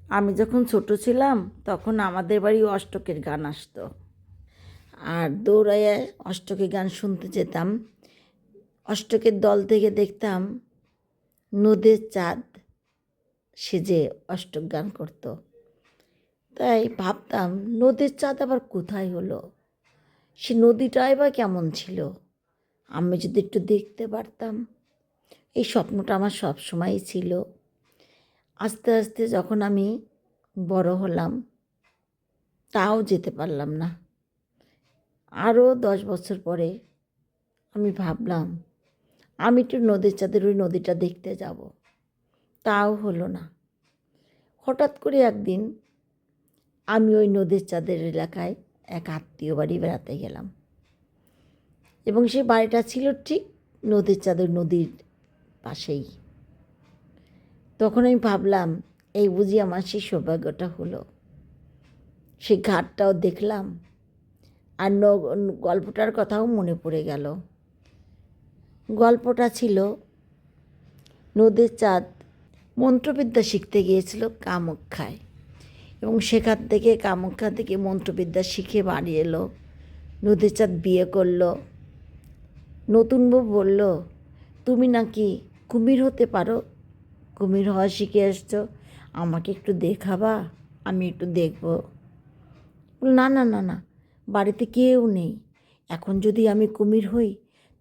আমি যখন ছোট ছিলাম তখন আমাদের বাড়ি অষ্টকের গান আসতো, আর দৌড়াইয়া অষ্টকের গান শুনতে যেতাম। অষ্টকের দল থেকে দেখতাম নদের চাঁদ সেজে অষ্টক গান করতো। তাই ভাবতাম নদের চাঁদ আবার কোথায় হলো, সে নদীটাই বা কেমন ছিল, আমি যদি একটু দেখতে পারতাম। এই স্বপ্নটা আমার সব সময়ই ছিল। আস্তে আস্তে যখন আমি বড় হলাম তাও যেতে পারলাম না। আরও 10 বছর পরে আমি ভাবলাম আমি একটু নদীর চাঁদের ওই নদীটা দেখতে যাব, তাও হলো না। হঠাৎ করে একদিন আমি ওই নদীর চাঁদের এলাকায় এক আত্মীয় বাড়ি বেড়াতে গেলাম, এবং সেই বাড়িটা ছিল ঠিক নদীর চাঁদের নদীর পাশেই। তখন আমি ভাবলাম এই বুঝি আমার সেই সৌভাগ্যটা হলো। সেই ঘাটটাও দেখলাম, আর গল্পটার কথাও মনে পড়ে গেল। গল্পটা ছিল নদীর চাঁদ মন্ত্রবিদ্যা শিখতে গিয়েছিল কামাখ্যায়, এবং সেখান থেকে কামাখ্যা থেকে মন্ত্রবিদ্যা শিখে বাড়ি এলো। নদীর চাঁদ বিয়ে করলো। নতুন বউ বলল, তুমি নাকি কুমির হতে পারো, কুমির হওয়া শিখে এসছো, আমাকে একটু দেখাবা, আমি একটু দেখব। না না না না, বাড়িতে কেউ নেই, এখন যদি আমি কুমির হই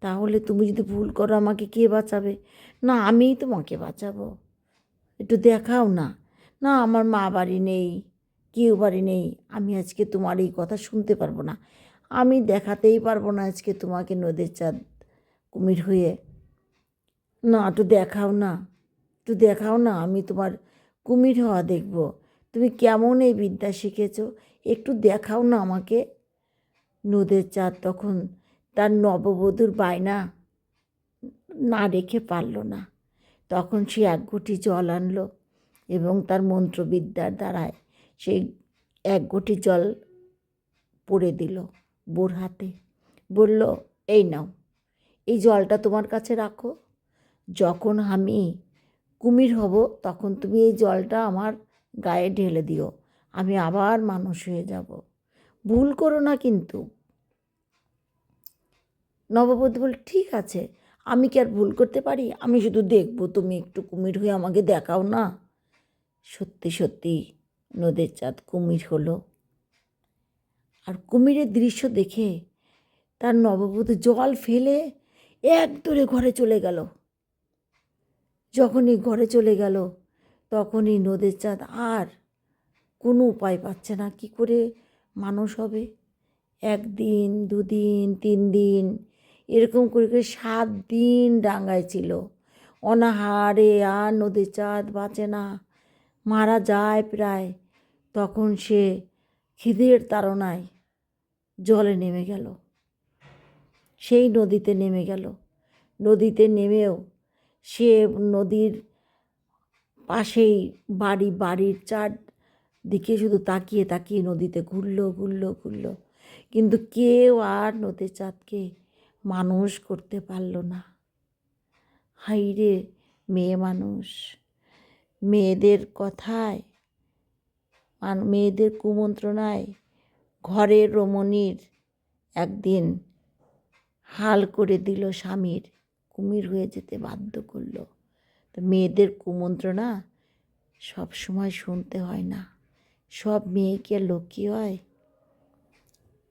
তাহলে তুমি যদি ভুল করো আমাকে কে বাঁচাবে? না, আমিই তোমাকে বাঁচাবো, একটু দেখাও না। না, আমার মা বাড়ি নেই, কেউ বাড়ি নেই, আমি আজকে তোমার এই কথা শুনতে পারবো না, আমি দেখাতেই পারবো না আজকে তোমাকে নদীর চাঁদ কুমির হয়ে। না, একটু দেখাও না, একটু দেখাও না, আমি তোমার কুমির হওয়া দেখব। তুমি কেমন এই বিদ্যা শিখেছো, একটু দেখাও না আমাকে। নদীর চাঁদ তখন তার নববধূর বায়না না রেখে পারল না। তখন সে এক ঘটি জল আনলো এবং তার মন্ত্রবিদ্যার দ্বারায় সেই এক ঘটি জল পড়ে দিল বোর হাতে। বলল, এই নাও, এই জলটা তোমার কাছে রাখো, যখন আমি কুমির হব তখন তুমি এই জলটা আমার গায়ে ঢেলে দিও, আমি আবার মানুষ হয়ে যাব, ভুল করো না কিন্তু। নববধূ বল, ঠিক আছে, আমি কি আর ভুল করতে পারি, আমি শুধু দেখব, তুমি একটু কুমির হয়ে আমাকে দেখাও না। সত্যি সত্যি নদীর চাঁদ কুমির হলো। আর কুমিরের দৃশ্য দেখে তার নববধূ জল ফেলে এক দৌড়ে ঘরে চলে গেল। যখনই ঘরে চলে গেল তখনই নদীর চাঁদ আর কোনো উপায় পাচ্ছে না, কি করে মানুষ হবে। 1 দিন 2 দিন 3 দিন এরকম করে করে 7 দিন ডাঙায় ছিল অনাহারে, আর নদীর চাঁদ বাঁচে না, মারা যায় প্রায়। তখন সে খিদের তাড়নায় জলে নেমে গেল, সেই নদীতে নেমে গেল। নদীতে নেমেও সে নদীর পাশেই বাড়ির চারদিকে শুধু তাকিয়ে তাকিয়ে নদীতে ঘুরল, কিন্তু কেউ আর নদীর চাঁদকে মানুষ করতে পারল না। হাই রে মেয়ে মানুষ, মেয়েদের কথায়, মেয়েদের কুমন্ত্রণায় ঘরের রমণীর একদিন হাল করে দিল স্বামীর, কুমির হয়ে যেতে বাধ্য করলো। তো মেয়েদের কুমন্ত্রণা সব সময় শুনতে হয় না, সব মেয়ে কি আর লক্ষ্মী হয়?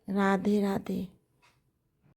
রাধে রাধে।